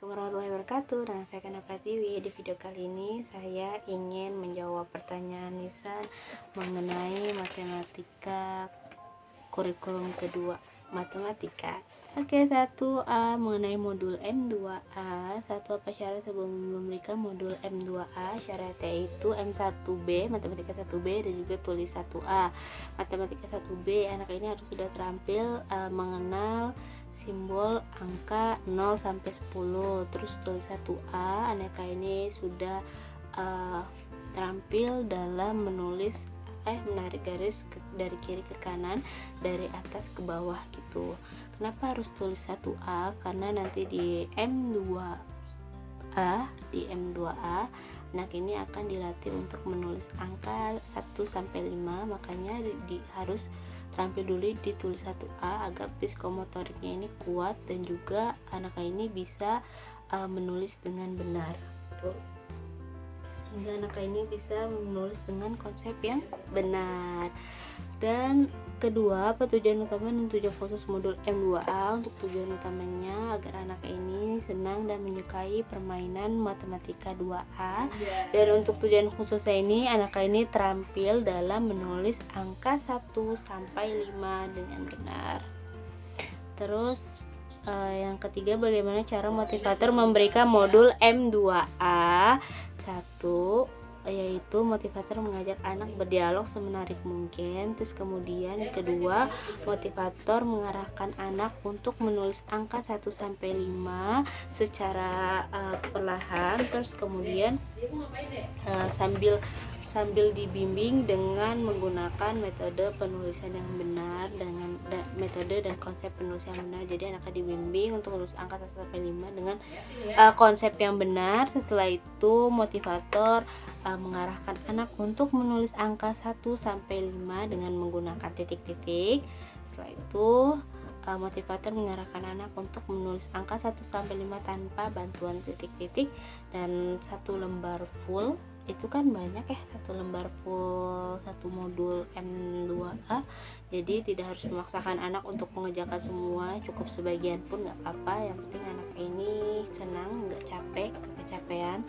Warahmatullahi wabarakatuh. Dengan saya Kana Pratiwi. Di video kali ini saya ingin menjawab pertanyaan Nisan mengenai matematika kurikulum kedua matematika. Oke, 1A mengenai modul M2A. Apa syarat sebelum memberikan modul M2A? Syaratnya itu M1B, matematika 1B, dan juga tulis 1A. Matematika 1B, anak ini harus sudah terampil mengenal simbol angka 0 sampai 10. Terus tulis 1A, anak ini sudah terampil dalam menarik garis dari kiri ke kanan, dari atas ke bawah gitu. Kenapa harus tulis 1A? Karena nanti di M2A anak ini akan dilatih untuk menulis angka 1 sampai 5, makanya harus terampil dulu ditulis 1A agar psikomotoriknya ini kuat dan juga anak ini bisa menulis dengan benar tuh. Sehingga anak ini bisa menulis dengan konsep yang benar. Dan kedua, apa tujuan utama dan tujuan khusus modul M2A? Untuk tujuan utamanya agar anak ini senang dan menyukai permainan matematika 2A. Dan untuk tujuan khususnya ini, anak ini terampil dalam menulis angka 1 sampai 5 dengan benar. Terus yang ketiga, bagaimana cara motivator memberikan modul M2A? 1, yaitu motivator mengajak anak berdialog semenarik mungkin. Terus kemudian kedua, motivator mengarahkan anak untuk menulis angka 1 sampai 5 secara perlahan. Terus kemudian sambil dibimbing dengan menggunakan metode penulisan yang benar, dengan metode dan konsep penulisan yang benar. Jadi anak dibimbing untuk menulis angka 1 sampai 5 dengan konsep yang benar. Setelah itu motivator mengarahkan anak untuk menulis angka 1 sampai 5 dengan menggunakan titik-titik. Setelah itu motivator mengarahkan anak untuk menulis angka 1 sampai 5 tanpa bantuan titik-titik, dan satu lembar full itu kan banyak ya, satu lembar full satu modul M2A. Jadi tidak harus memaksakan anak untuk mengerjakan semua, cukup sebagian pun nggak apa-apa. Yang penting anak ini senang, nggak capek, kecapean.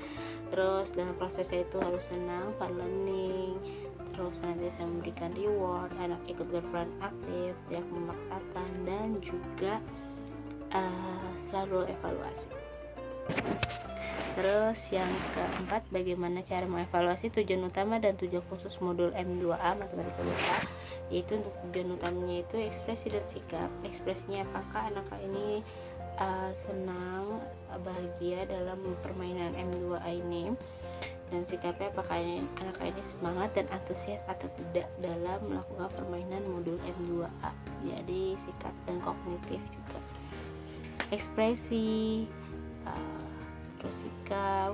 Terus dalam prosesnya itu harus senang, fun learning. Terus nanti saya memberikan reward, anak ikut berperan aktif, tidak memaksakan, dan juga selalu evaluasi. Terus yang keempat, bagaimana cara mengevaluasi tujuan utama dan tujuan khusus modul M2A matematika 2A? Yaitu untuk tujuan utamanya itu ekspresi dan sikap. Ekspresinya apakah anak ini senang, bahagia dalam permainan M2A ini, dan sikapnya apakah anak ini semangat dan antusias atau tidak dalam melakukan permainan modul M2A. Jadi sikap dan kognitif juga. Ekspresi, terus sikap,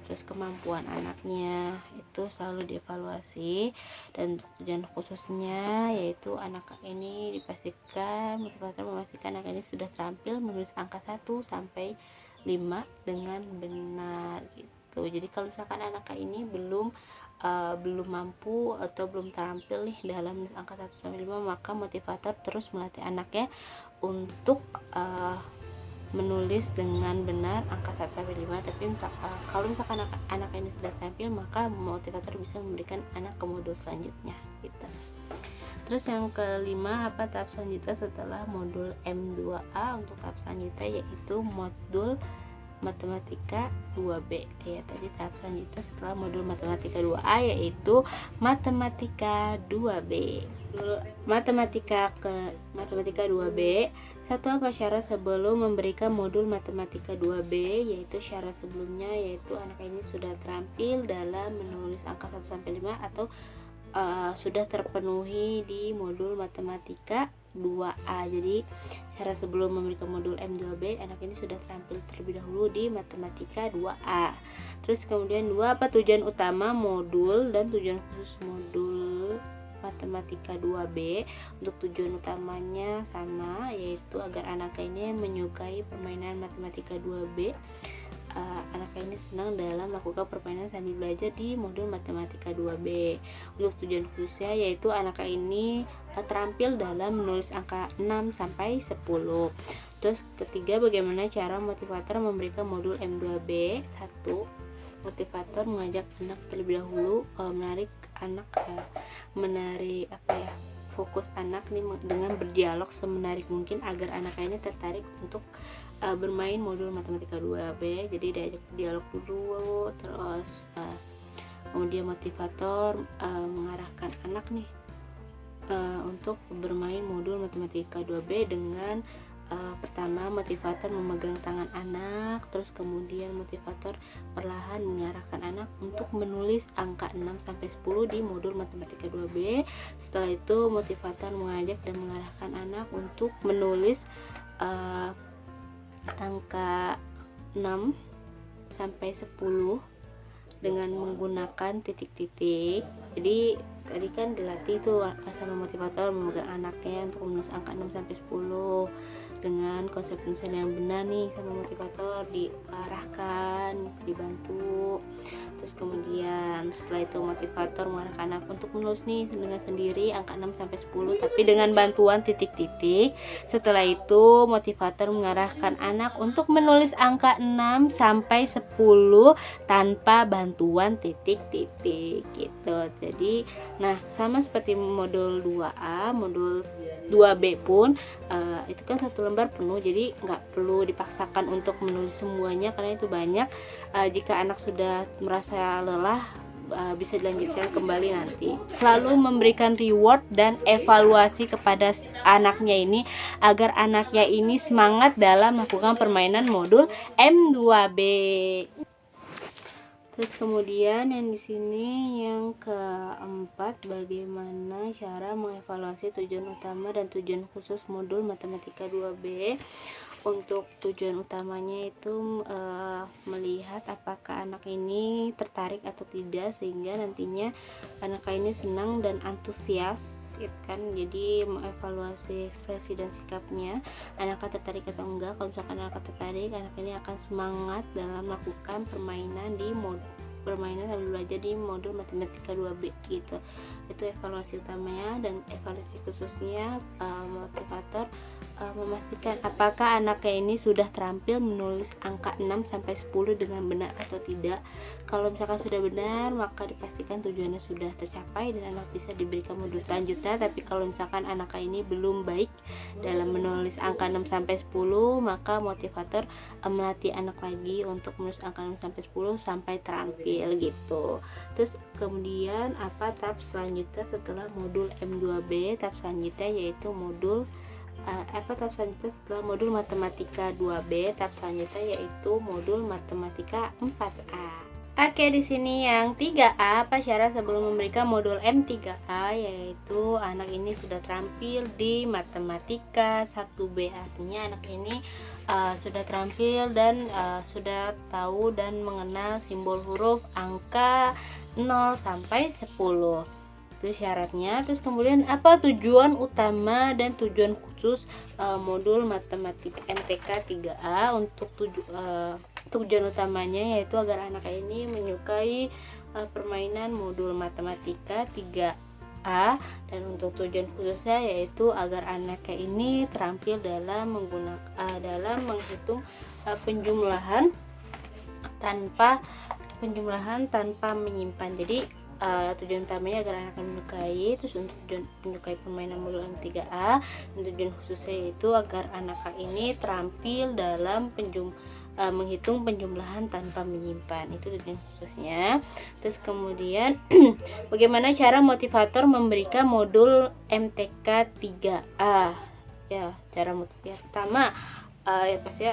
terus kemampuan anaknya itu selalu dievaluasi. Dan tujuan khususnya yaitu anak ini dipastikan, motivator memastikan anak ini sudah terampil menulis angka 1 sampai 5 dengan benar gitu. Jadi kalau misalkan anak ini belum mampu atau belum terampil nih dalam angka 1 sampai 5, maka motivator terus melatih anaknya untuk menulis dengan benar angka 1 sampai 5. Tapi kalau misalkan anak ini sudah terampil, maka motivator bisa memberikan anak ke modul selanjutnya gitu. Terus yang kelima, apa tahap selanjutnya setelah modul M2A? Untuk tahap selanjutnya yaitu modul matematika 2B. Ya, tadi tahap selanjutnya setelah modul matematika 2A yaitu matematika 2B. Matematika 2B. 1, apa syarat sebelum memberikan modul matematika 2B? Yaitu syarat sebelumnya yaitu anak ini sudah terampil dalam menulis angka 1 sampai 5 atau sudah terpenuhi di modul matematika 2A. Jadi syarat sebelum memberikan modul M2B, anak ini sudah terampil terlebih dahulu di matematika 2A. Terus kemudian 2, apa tujuan utama modul dan tujuan khusus modul matematika 2B? Untuk tujuan utamanya sama, yaitu agar anak ini menyukai permainan matematika 2B. Anak ini senang dalam melakukan permainan sambil belajar di modul matematika 2B. Untuk tujuan khususnya yaitu anak ini terampil dalam menulis angka 6 sampai 10. Terus ketiga, bagaimana cara motivator memberikan modul M2B. 1. Motivator mengajak anak terlebih dahulu menarik anak fokus anak nih dengan berdialog semenarik mungkin agar anaknya tertarik untuk bermain modul matematika 2B. Jadi diajak dialog dulu, terus kemudian motivator mengarahkan anak nih untuk bermain modul matematika 2B dengan pertama motivator memegang tangan anak, terus kemudian motivator perlahan mengarahkan anak untuk menulis angka 6 sampai 10 di modul matematika 2B. Setelah itu motivator mengajak dan mengarahkan anak untuk menulis angka 6 sampai 10 dengan menggunakan titik-titik. Jadi tadi kan dilatih tuh sama motivator memegang anaknya untuk menulis angka 6 sampai 10 dengan konsep penulisan yang benar nih sama motivator, diarahkan, dibantu. Terus kemudian setelah itu motivator mengarahkan anak untuk menulis nih dengan sendiri angka 6 sampai 10 tapi dengan bantuan titik-titik. Setelah itu motivator mengarahkan anak untuk menulis angka 6 sampai 10 tanpa bantuan titik-titik gitu. Jadi nah sama seperti modul 2A, modul 2B pun itu kan satu lembar penuh, jadi nggak perlu dipaksakan untuk menulis semuanya karena itu banyak. Jika anak sudah merasa lelah bisa dilanjutkan kembali nanti. Selalu memberikan reward dan evaluasi kepada anaknya ini agar anaknya ini semangat dalam melakukan permainan modul M2B. Terus kemudian yang di sini yang keempat, bagaimana cara mengevaluasi tujuan utama dan tujuan khusus modul matematika 2B. Untuk tujuan utamanya itu melihat apakah anak ini tertarik atau tidak sehingga nantinya anak ini senang dan antusias gitu kan. Jadi mengevaluasi ekspresi dan sikapnya, anaknya tertarik atau enggak. Kalau misalkan anak tertarik, anak ini akan semangat dalam melakukan permainan sambil belajar di modul matematika 2B gitu. Itu evaluasi utamanya. Dan evaluasi khususnya motivator memastikan apakah anaknya ini sudah terampil menulis angka 6 sampai 10 dengan benar atau tidak. Kalau misalkan sudah benar, maka dipastikan tujuannya sudah tercapai dan anak bisa diberikan modul selanjutnya. Tapi kalau misalkan anaknya ini belum baik dalam menulis angka 6 sampai 10, maka motivator melatih anak lagi untuk menulis angka 6 sampai 10 sampai terampil gitu. Terus kemudian apa tahap selanjutnya setelah modul M2B? Tahap selanjutnya yaitu tahap selanjutnya setelah modul matematika 2B, tahap selanjutnya yaitu modul matematika 4A. Oke, di sini yang 3A, apa syarat sebelum memberikan modul M3A, yaitu anak ini sudah terampil di matematika 1B. Artinya anak ini sudah terampil dan sudah tahu dan mengenal simbol huruf angka 0 sampai 10. Itu syaratnya. Terus kemudian apa tujuan utama dan tujuan khusus modul matematika MTK 3A. Untuk tujuan utamanya yaitu agar anak ini menyukai permainan modul matematika 3A, dan untuk tujuan khususnya yaitu agar anaknya ini terampil dalam menghitung penjumlahan tanpa menyimpan. Jadi tujuan utamanya agar anak menyukai. Terus untuk tujuan menyukai permainan modul M3A, dan tujuan khususnya yaitu agar anak ini terampil dalam menghitung penjumlahan tanpa menyimpan. Itu tujuan khususnya. Terus kemudian bagaimana cara motivator memberikan modul MTK 3A? Ya, cara motivasi pertama pasti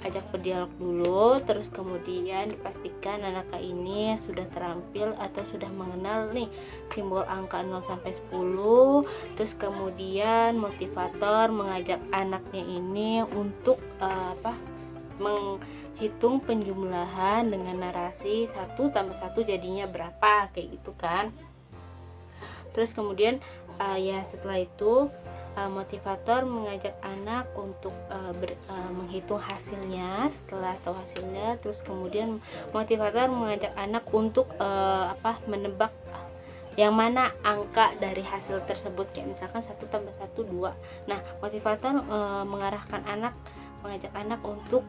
ajak berdialog dulu, terus kemudian dipastikan anak ini sudah terampil atau sudah mengenal nih simbol angka 0 sampai 10. Terus kemudian motivator mengajak anaknya ini untuk menghitung penjumlahan dengan narasi 1 tambah 1 jadinya berapa, kayak gitu kan. Terus kemudian setelah itu motivator mengajak anak untuk menghitung hasilnya. Setelah tahu hasilnya, terus kemudian motivator mengajak anak untuk menebak yang mana angka dari hasil tersebut, kayak misalkan 1 tambah 1 2. Nah, motivator mengarahkan anak mengajak anak untuk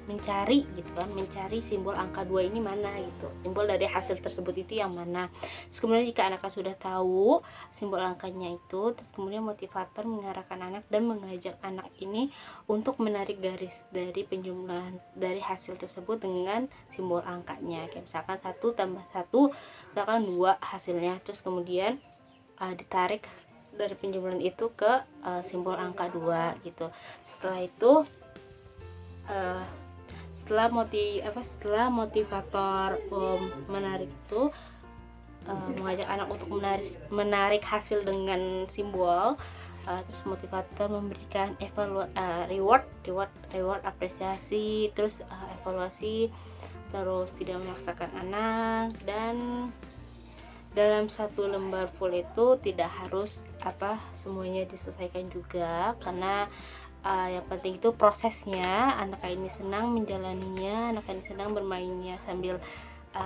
mencari gitu kan, mencari simbol angka 2 ini mana gitu, simbol dari hasil tersebut itu yang mana. Terus kemudian jika anak sudah tahu simbol angkanya itu, terus kemudian motivator mengarahkan anak dan mengajak anak ini untuk menarik garis dari penjumlahan dari hasil tersebut dengan simbol angkanya, kayak misalkan 1 tambah 1 misalkan 2 hasilnya, terus kemudian ditarik dari penjumlahan itu ke simbol angka 2 gitu. Setelah itu setelah motivator menarik itu mengajak anak untuk menarik hasil dengan simbol, terus motivator memberikan reward apresiasi, terus evaluasi, terus tidak memaksakan anak, dan dalam satu lembar full itu tidak harus semuanya diselesaikan juga, karena yang penting itu prosesnya, anak ini senang menjalaninya, anak ini senang bermainnya sambil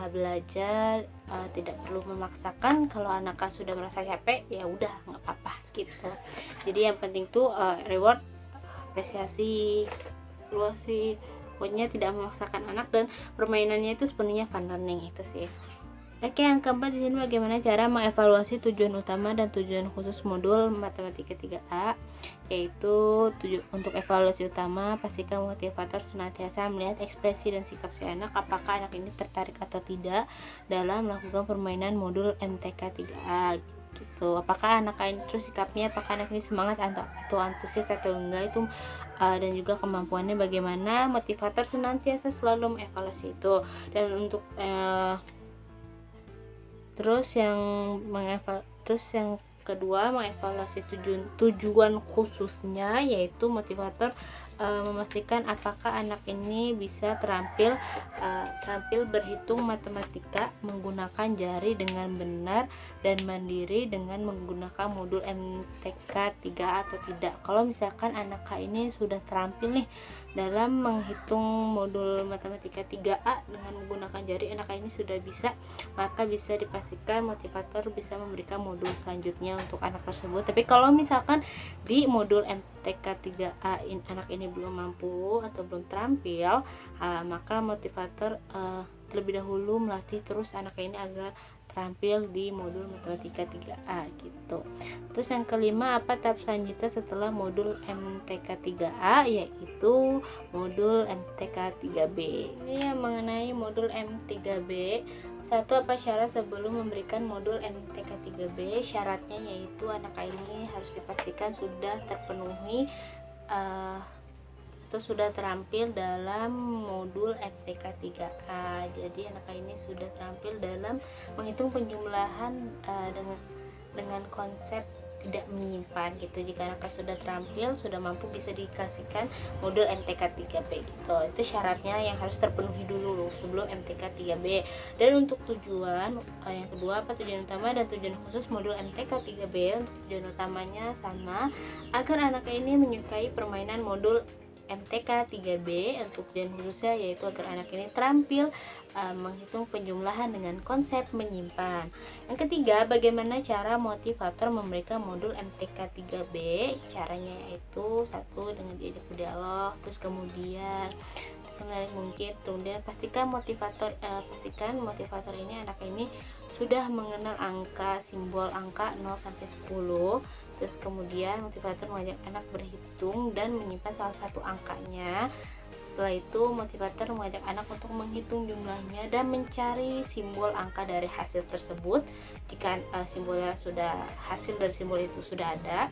belajar, tidak perlu memaksakan. Kalau anak sudah merasa capek ya udah nggak apa-apa gitu. Jadi yang penting tuh reward, apresiasi, evaluasi, pokoknya tidak memaksakan anak dan permainannya itu sepenuhnya fun learning itu sih. Oke, yang keempat di sini bagaimana cara mengevaluasi tujuan utama dan tujuan khusus modul matematika 3A, yaitu untuk evaluasi utama, pastikan motivator senantiasa melihat ekspresi dan sikap si anak, apakah anak ini tertarik atau tidak dalam melakukan permainan modul MTK 3A gitu. Apakah anak ini terus sikapnya, apakah anak ini semangat atau antusias atau enggak itu, dan juga kemampuannya bagaimana. Motivator senantiasa selalu mengevaluasi itu. Dan untuk Terus yang kedua, mengevaluasi tujuan khususnya, yaitu motivator memastikan apakah anak ini bisa terampil berhitung matematika menggunakan jari dengan benar dan mandiri dengan menggunakan modul MTK 3A atau tidak. Kalau misalkan anak ini sudah terampil nih dalam menghitung modul matematika 3A dengan menggunakan jari, anak ini sudah bisa, maka bisa dipastikan motivator bisa memberikan modul selanjutnya untuk anak tersebut. Tapi kalau misalkan di modul MTK 3A anak ini belum mampu atau belum terampil, maka motivator terlebih dahulu melatih terus anak ini agar terampil di modul matematika 3A gitu. Terus yang kelima, apa tahap selanjutnya setelah modul MTK 3A, yaitu modul MTK 3B. Ini yang mengenai modul M3B. Satu, apa syarat sebelum memberikan modul MTK 3B? Syaratnya yaitu anak ini harus dipastikan sudah terpenuhi atau sudah terampil dalam modul MTK 3A. Jadi anak ini sudah terampil dalam menghitung penjumlahan dengan konsep tidak menyimpan gitu. Jika anak sudah terampil, sudah mampu, bisa dikasihkan modul MTK 3B gitu. Itu syaratnya yang harus terpenuhi dulu sebelum MTK 3B. Dan untuk tujuan yang kedua, apa tujuan utama dan tujuan khusus modul MTK 3B? Untuk tujuan utamanya sama, agar anak ini menyukai permainan modul MTK 3B. Untuk tujuan khususnya yaitu agar anak ini terampil menghitung penjumlahan dengan konsep menyimpan. Yang ketiga, bagaimana cara motivator memberikan modul MTK 3B? Caranya yaitu satu, dengan diajak berdialog, terus kemudian sebenarnya mungkin, kemudian pastikan motivator ini, anak ini sudah mengenal angka, simbol angka 0 sampai 10. Terus kemudian motivator mengajak anak berhitung dan menyimpan salah satu angkanya. Setelah itu motivator mengajak anak untuk menghitung jumlahnya dan mencari simbol angka dari hasil tersebut. Jika hasil dari simbol itu sudah ada,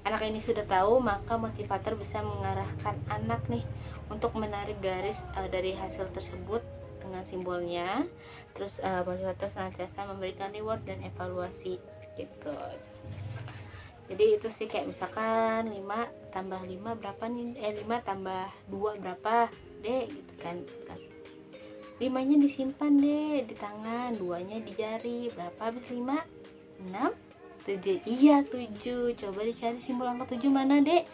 anak ini sudah tahu, maka motivator bisa mengarahkan anak nih untuk menarik garis dari hasil tersebut dengan simbolnya. Terus motivator senantiasa memberikan reward dan evaluasi gitu. Jadi itu sih, kayak misalkan 5 tambah 5 berapa nih, 5 tambah 2 berapa deh gitu kan. 5-nya disimpan deh di tangan, 2-nya di jari, berapa habis 5? 6? 7. Iya 7. Coba dicari simbol angka 7 mana dek?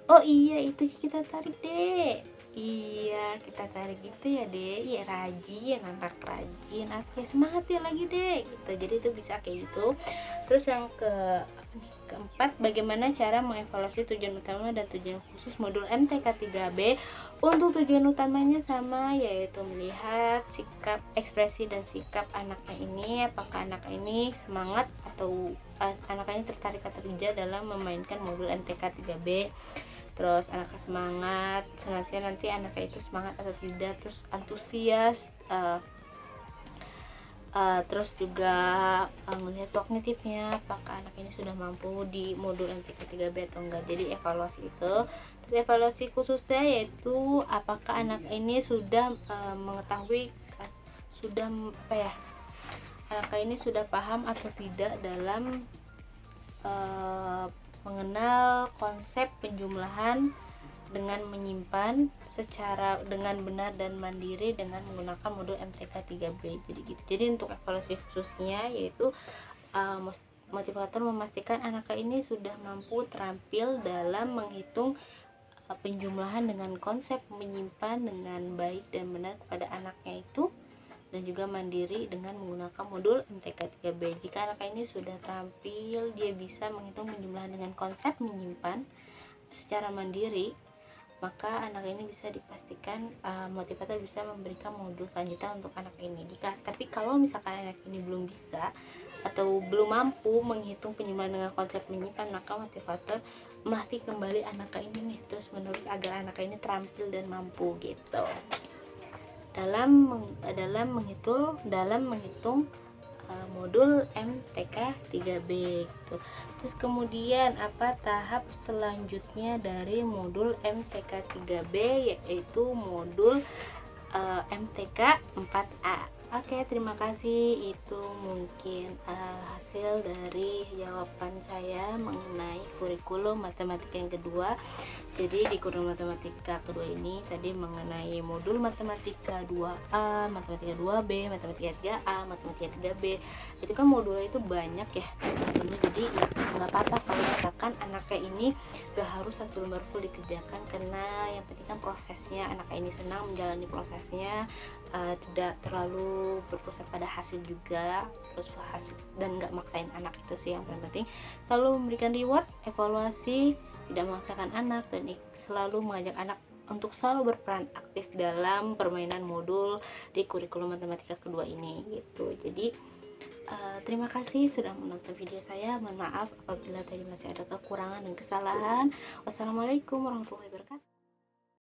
Oh iya, itu kita tarik dek. Iya, kita tarik gitu ya dek. Iya, rajin, anak rajin. Oke, semangat ya lagi dek gitu. Jadi itu bisa kayak gitu. Terus yang keempat, bagaimana cara mengevaluasi tujuan utama dan tujuan khusus modul MTK 3B. Untuk tujuan utamanya sama, yaitu melihat sikap, ekspresi dan sikap anaknya ini, apakah anak ini semangat atau anak ini tertarik atau tidak dalam memainkan modul MTK 3B. Terus anaknya semangat, selanjutnya nanti anaknya itu semangat atau tidak, terus antusias, terus juga melihat kognitifnya, apakah anak ini sudah mampu di modul MTK 3B atau enggak. Jadi evaluasi itu. Terus evaluasi khususnya yaitu apakah anak ini sudah mengetahui, sudah anak ini sudah paham atau tidak dalam mengenal konsep penjumlahan dengan menyimpan secara dengan benar dan mandiri dengan menggunakan modul MTK 3B. Jadi gitu. Jadi untuk evaluasi khususnya yaitu motivator memastikan anak ini sudah mampu terampil dalam menghitung penjumlahan dengan konsep menyimpan dengan baik dan benar kepada anaknya itu, dan juga mandiri dengan menggunakan modul MTK 3B. Jika anak ini sudah terampil, dia bisa menghitung penjumlahan dengan konsep menyimpan secara mandiri, maka anak ini bisa dipastikan motivator bisa memberikan modul selanjutnya untuk anak ini. Tapi kalau misalkan anak ini belum bisa atau belum mampu menghitung penjumlahan dengan konsep menyimpan, maka motivator melatih kembali anak ini nih terus menerus agar anak ini terampil dan mampu gitu dalam menghitung modul MTK 3B gitu. Terus kemudian apa tahap selanjutnya dari modul MTK 3B, yaitu modul MTK 4A. Oke, terima kasih. Itu mungkin hasil dari jawaban saya mengenai kurikulum matematika yang kedua. Jadi di kurikulum matematika kedua ini tadi mengenai modul matematika 2A, matematika 2B, matematika 3A, matematika 3B. Itu kan modulnya itu banyak ya. Jadi nggak apa-apa kalau misalkan anaknya ini gak harus satu lembar full dikerjakan, karena yang penting kan prosesnya, anaknya ini senang menjalani prosesnya, tidak terlalu berpusat pada hasil juga, terus hasil dan nggak maksain anak. Itu sih yang paling penting. Selalu memberikan reward, evaluasi, tidak memaksakan anak, dan selalu mengajak anak untuk selalu berperan aktif dalam permainan modul di kurikulum matematika kedua ini gitu. Jadi terima kasih sudah menonton video saya. Mohon maaf apabila tadi masih ada kekurangan dan kesalahan. Wassalamualaikum warahmatullahi wabarakatuh.